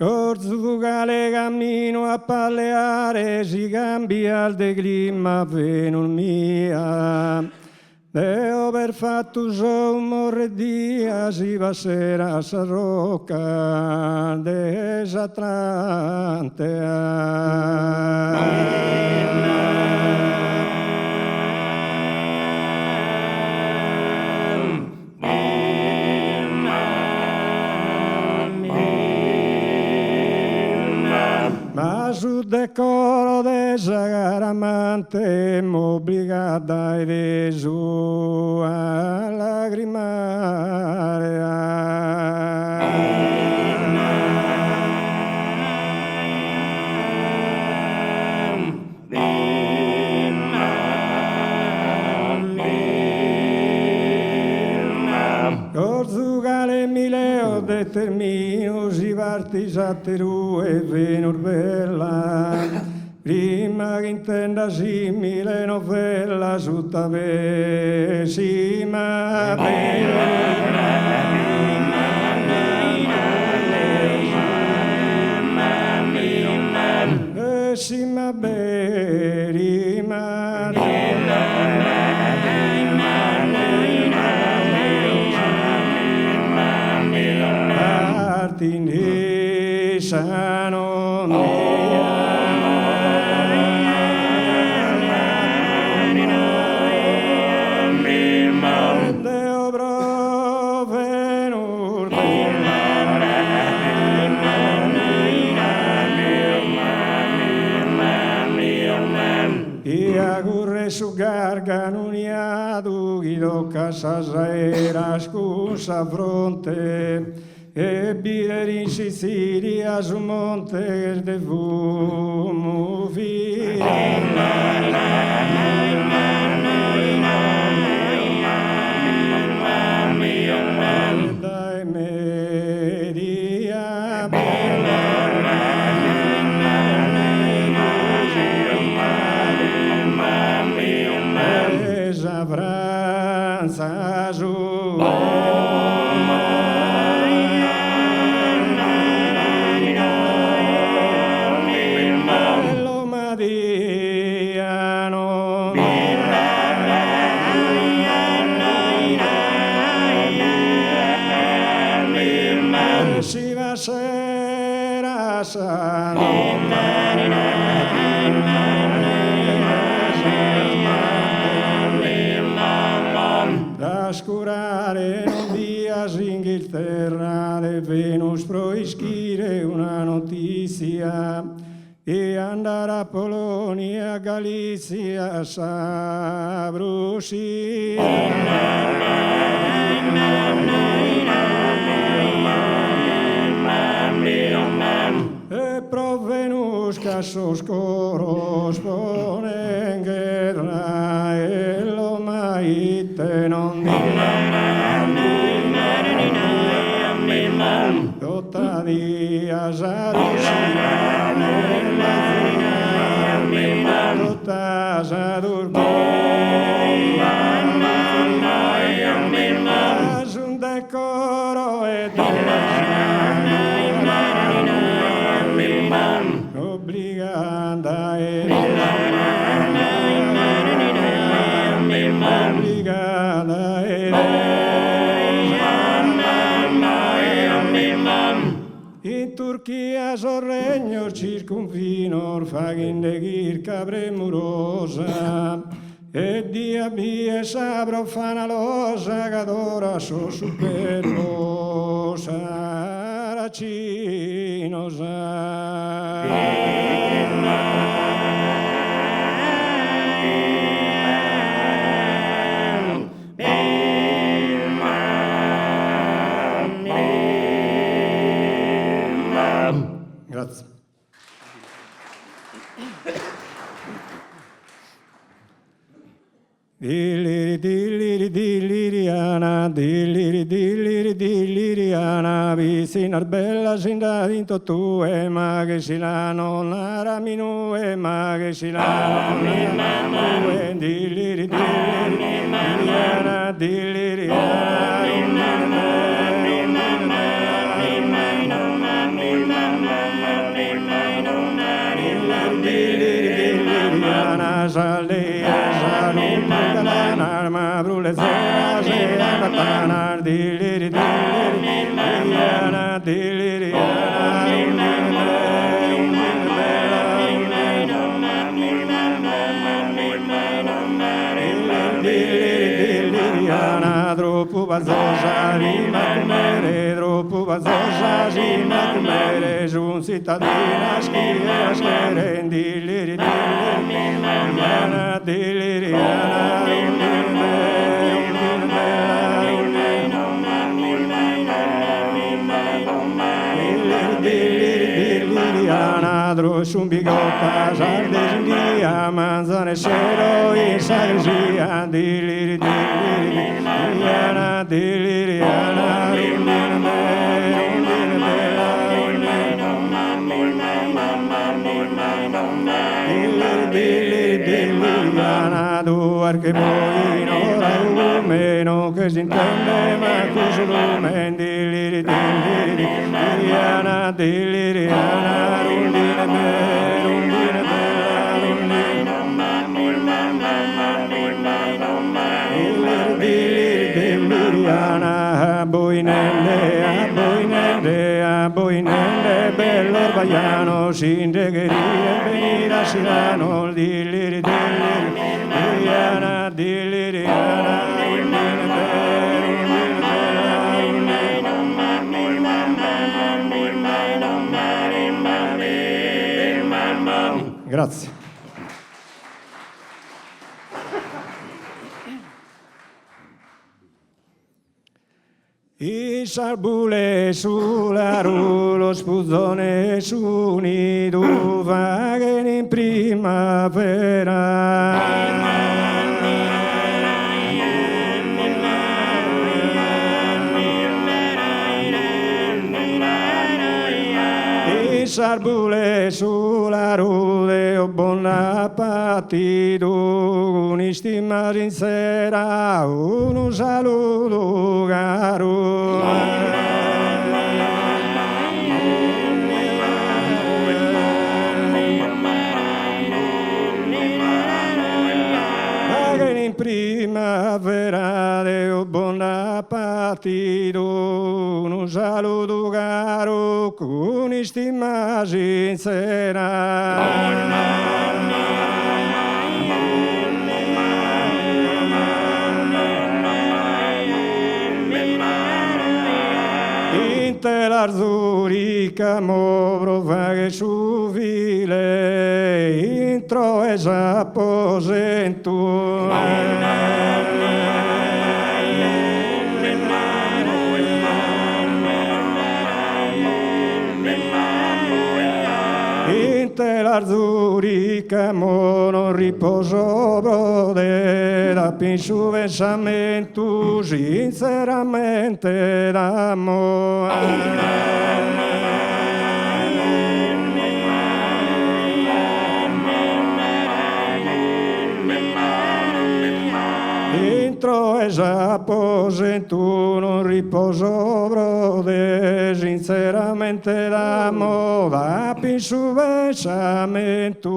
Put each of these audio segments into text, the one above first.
Orzugale cammino a palleare, si cambia il declima venur mia. Deo per fatto sommo re dia, si passerà a sa rocca desatlantea. Ma sul decoro de Sagaramante m'obbligata e su a lagrimare. Orzugale mileo determino si partis a Teru e venur bella, prima che intenda simile novella sutta vesima vesima berima Sano Deo provenur Ia curre su garganuniadu Guido Casasaera scusa fronte e bireri in Sicilia su monte de fumo dai media esa Franza su sera trascurare non dias Inghilterra de Venus proischire una notizia e andare a Polonia, Galizia, Sabrusia. E provenus casos coros ponen guerra e lo maite non Tutta dias a tutta a dormire un decoro e obbligata e obbligata e in Turchia sorregno circunfinor fagindegir premurosa e dia bie sa profana losa cadora so superbosa racinosa. Grazie. Dilliriana, vicina bella sinda dinto tu e ma che si la non ara minu e ma che si la non dilliriana dilliriana Diliana Jalea Jalumana Arma Brulezera Jena Tanar Diliana Diliana Dropu Bazoja Rimakumere Dropu Bazoja Rimakumere Jun Citadina Schia Scheren Diliana Diliana Droshum Bigota Jardim Manzane Cheiro e Sagia Diliana Diliana do arqueboino Raumeno che si intende ma cusulumen Diliana Diliana Boinende bello baiano Sindegheria venira Silano Diliana Grazie. I sarbule sulla lo spuzzone su nido vaghen in primavera. I sarbule sulla rude o buona partito, un'istima sincera, un saluto caro. In primavera de buona partito, un saluto caro con stima sincera. L'arzurica mobro vaghe su vile, intro esapposento. Inte l'arzurica mono riposo brode, da pinsu pensamento sinceramente d'amore. Intro esapposento non riposo brode, sinceramente d'amore, da pinsu pensamento.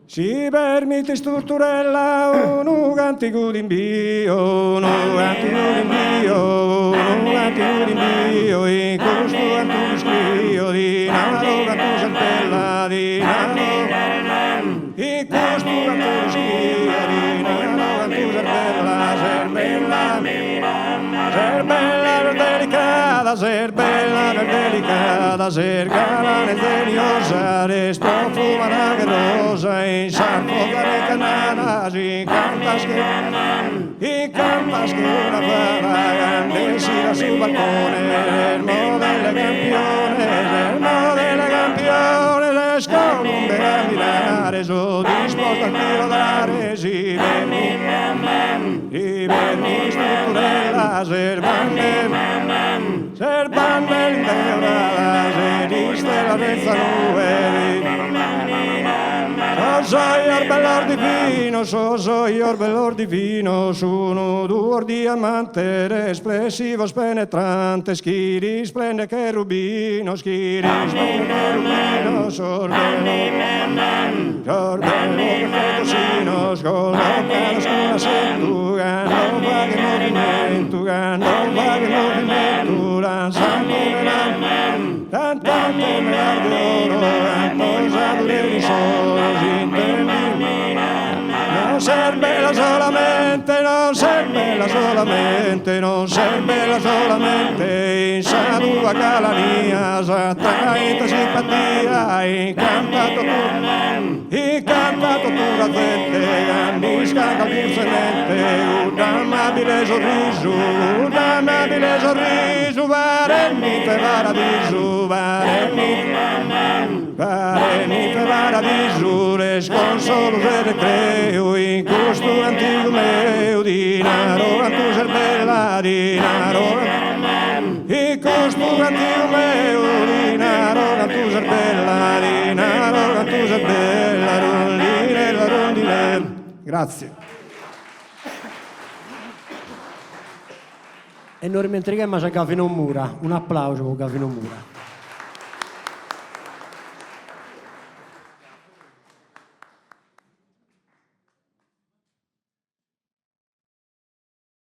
Si permette strutturella un cantico d'invio, un cantico d'invio, un cantico d'invio, in questo cantico scrivo di Nalo canto santella di Nalo, in questo cantico scrivo di Nalo canto santella, ser bella, ser delicata, ser galana e deniosa, res profumada che rosa, in sanfogare cananas, in campas che una fava grande sia sul balcone, l'ermo delle campione, le scolumbe a mirare, so disposto a pilotare, si vermi strutturella, serbande l'integrala, se diste la mezza nube, so io bellor divino, so io bellor divino, sono due diamante, espressivo, spenetrante, schiri, splende che rubino, schiri, splende che rubino, sorbello che cosino, scollo che la scuola sento, non va che movimento, non va che movimento, danzando cantando me ardoro, posadure di sole, non ser bella solamente, non ser bella solamente, non ser bella solamente, in sa tua calania, attraita simpatia, incantato tu la gente, annisca calpursemente, un amabile sorriso, varemite paradiso, varemite paradiso, les consolos de recreo, in costo antico meu, dinaro, antu ser bella, dinaro, in costo antico meu, dinaro, antu ser bella, dinaro, antu ser bella, rondinella, rondinella. Grazie. E noi rimentriamo a Gavino Mura. Un applauso per Gavino Mura.